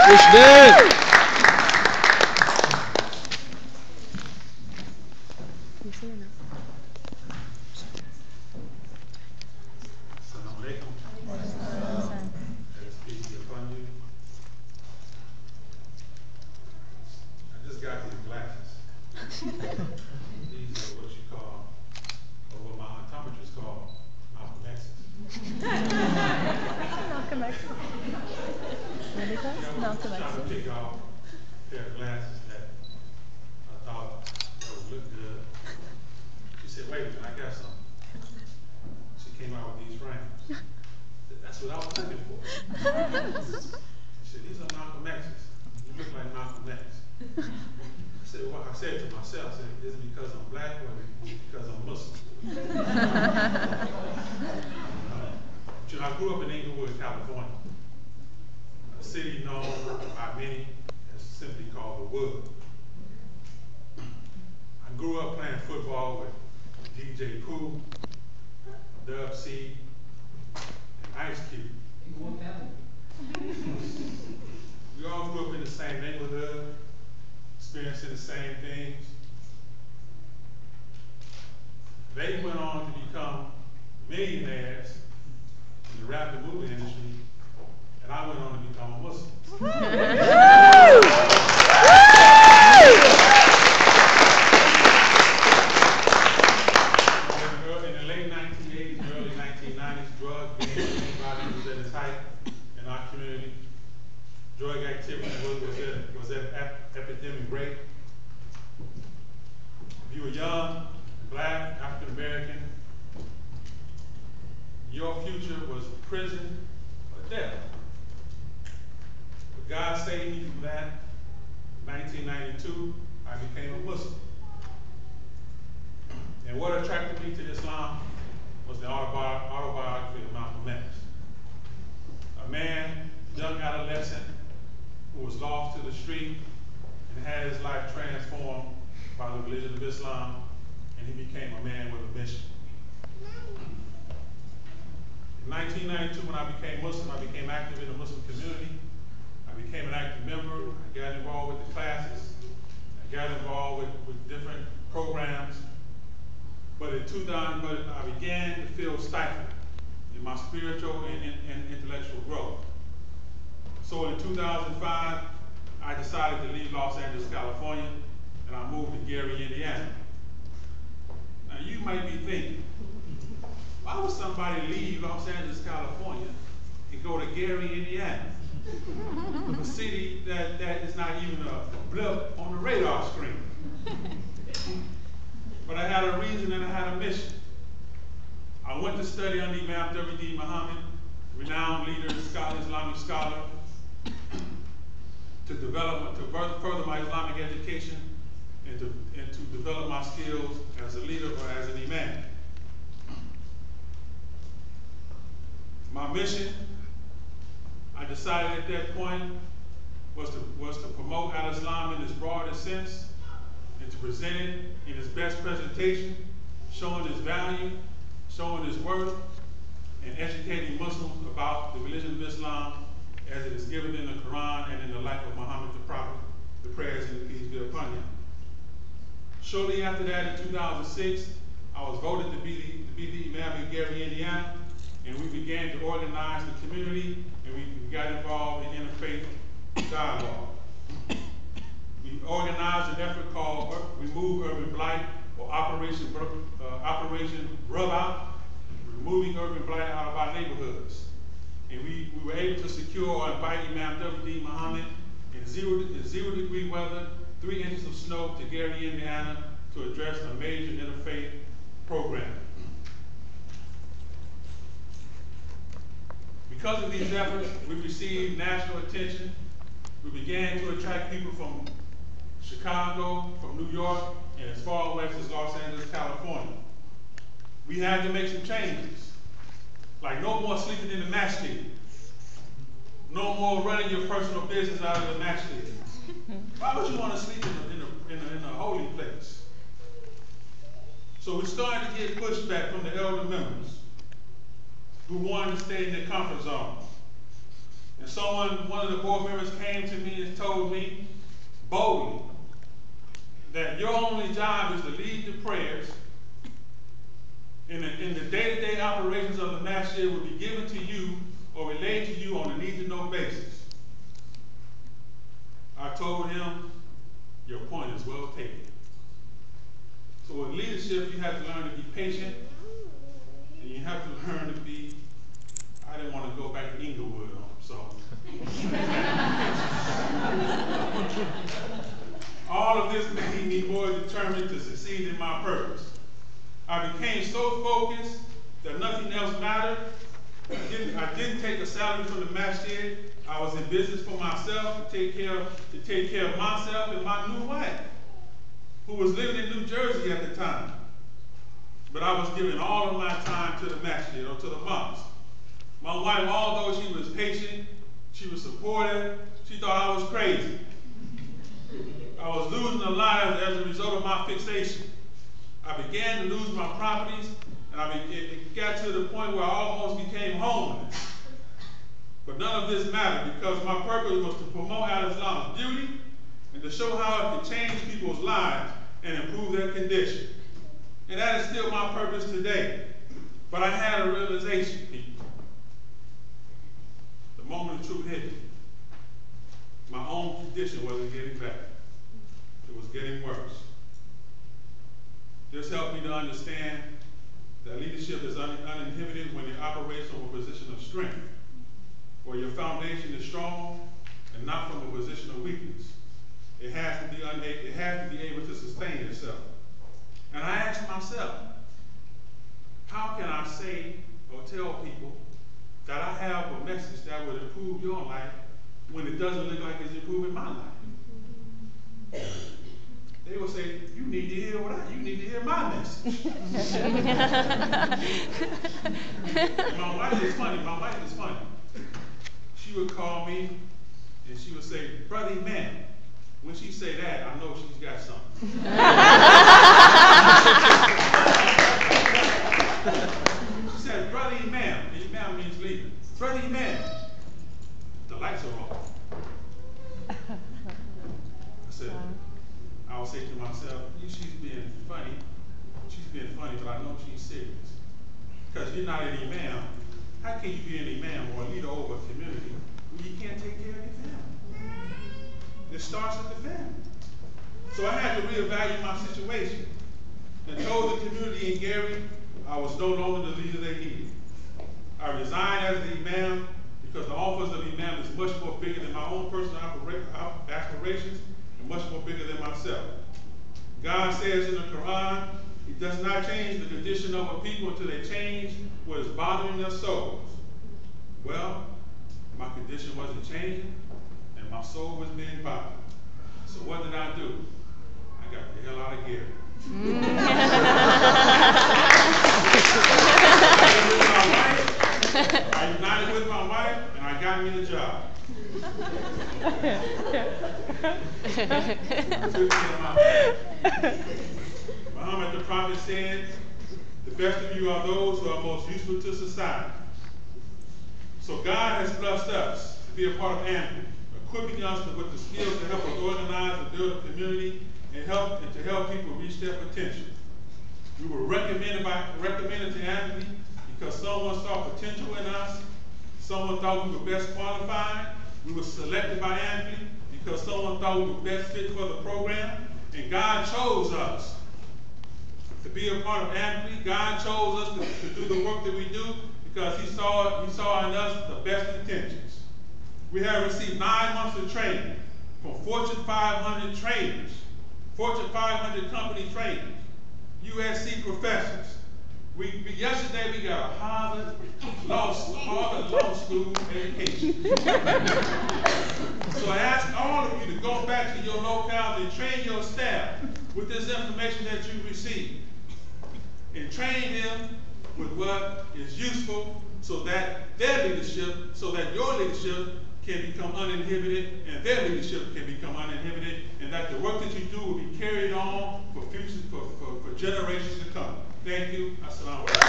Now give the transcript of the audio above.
Rushdan. I just got these glasses. These are what you call, or what my optometrist called, Malcolm X's. Malcolm X. What do you call it? Malcolm X. I was trying to pick out a pair of glasses that I thought that would look good. She said, wait a minute, I got something. She came out with these frames. That's what I was looking for. She said, these are Malcolm X's. You look like Malcolm X. I said to myself, I said, is it because I'm black or is it because I'm Muslim? I grew up in Inglewood, California, a city known by many as simply called the Wood. I grew up playing football with DJ Pooh, Dub C, and Ice Cube. We all grew up in the same neighborhood, experiencing the same things. They went on to become millionaires in the rap and movie industry, and I went on to become a Muslim. In the late 1980s and early 1990s, drug gangs was at its height in our community. Drug activity was at epidemic rate. If you were young, black, African American, your future was prison or death. But God saved me from that. In 1992, I became a Muslim. And what attracted me to Islam was the autobiography of Malcolm X. A man, young adolescent, who was lost to the street and had his life transformed by the religion of Islam, and he became a man with a mission. In 1992, when I became Muslim, I became active in the Muslim community. I became an active member. I got involved with the classes. I got involved with different programs. But in 2000, I began to feel stifled in my spiritual and intellectual growth. So in 2005, I decided to leave Los Angeles, California, and I moved to Gary, Indiana. Now you might be thinking, why would somebody leave Los Angeles, California and go to Gary, Indiana? A city that is not even a blip on the radar screen. But I had a reason and I had a mission. I went to study under Imam Mustafa Muhammad, renowned leader, scholar, Islamic scholar, to further my Islamic education and to develop my skills as a leader or as an imam. My mission, I decided at that point, was to promote al-Islam in its broadest sense and to present it in its best presentation, showing its value, showing its worth, and educating Muslims about the religion of Islam as it is given in the Quran and in the life of Muhammad the Prophet, the prayers and the peace be upon him. Shortly after that, in 2006, I was voted to be the Imam of Gary, Indiana, and we began to organize the community, and we got involved in interfaith dialogue. We organized an effort called Remove Urban Blight, or Operation Rub Out, removing urban blight out of our neighborhoods. And we were able to secure or invite Imam Mustafa Muhammad in 0 degree weather, 3 inches of snow to Gary, Indiana, to address a major interfaith program. Because of these efforts, we received national attention. We began to attract people from Chicago, from New York, and as far west as Los Angeles, California. We had to make some changes. Like no more sleeping in the masjid. No more running your personal business out of the masjid. Why would you want to sleep in a holy place? So we started to get pushback from the elder members who wanted to stay in their comfort zone. And one of the board members came to me and told me boldly that your only job is to lead the prayers, and the day-to-day operations of the masjid will be given to you or relayed to you on a need-to-know basis. I told him, your point is well taken. So with leadership, you have to learn to be patient, and you have to learn to be, I didn't want to go back to Inglewood on him, so. All of this made me more determined to succeed in my purpose. I became so focused that nothing else mattered. I didn't take a salary from the masjid. I was in business for myself to take care of myself and my new wife, who was living in New Jersey at the time. But I was giving all of my time to the masjid or to the mosque. My wife, although she was patient, she was supportive, she thought I was crazy. I was losing a life as a result of my fixation. I began to lose my properties, and it got to the point where I almost became homeless. But none of this mattered, because my purpose was to promote Al-Islam's beauty and to show how it could change people's lives and improve their condition. And that is still my purpose today. But I had a realization, people. The moment the truth hit me, my own condition wasn't getting better. It was getting worse. This helped me to understand that leadership is uninhibited when it operates from a position of strength, where your foundation is strong and not from a position of weakness. It has to be able to sustain itself. And I asked myself, how can I say or tell people that I have a message that would improve your life when it doesn't look like it's improving my life? They will say, you need to hear you need to hear my message. My wife is funny. She would call me and she would say, Brother Imam. When she say that, I know she's got something. She said, Brother Imam. Imam means leader. Brother Imam, the lights are off. I said, I would say to myself, she's being funny. She's being funny, but I know she's serious. Because you're not an imam. How can you be an imam or a leader over a community when you can't take care of your family? It starts with the family. So I had to reevaluate my situation and told the community in Gary I was no longer the leader they needed. I resigned as the imam because the office of imam is much more bigger than my own personal aspirations and much more bigger than myself. God says in the Quran, He does not change the condition of a people until they change what is bothering their souls. Well, my condition wasn't changing, and my soul was being bothered. So what did I do? I got the hell out of Gary. I united with my wife, and I got me the job. Muhammad the Prophet said, the best of you are those who are most useful to society. So God has blessed us to be a part of AMCLI, equipping us with the skills to help us organize and build a community and to help people reach their potential. We were recommended to AMCLI because someone saw potential in us. Someone thought we were best qualified. We were selected by AMCLI because someone thought we were best fit for the program. And God chose us to be a part of AMCLI. God chose us to do the work that we do because He saw in us the best intentions. We have received 9 months of training from Fortune 500 trainers, Fortune 500 company trainers, USC professors. Yesterday we got a Harvard Law School education. So I ask all of you to go back to your locales and train your staff with this information that you received. And train them with what is useful so that their leadership, so that your leadership can become uninhibited and their leadership can become uninhibited, and that the work that you do will be carried on for generations to come. Thank you. Assalamu alaikum.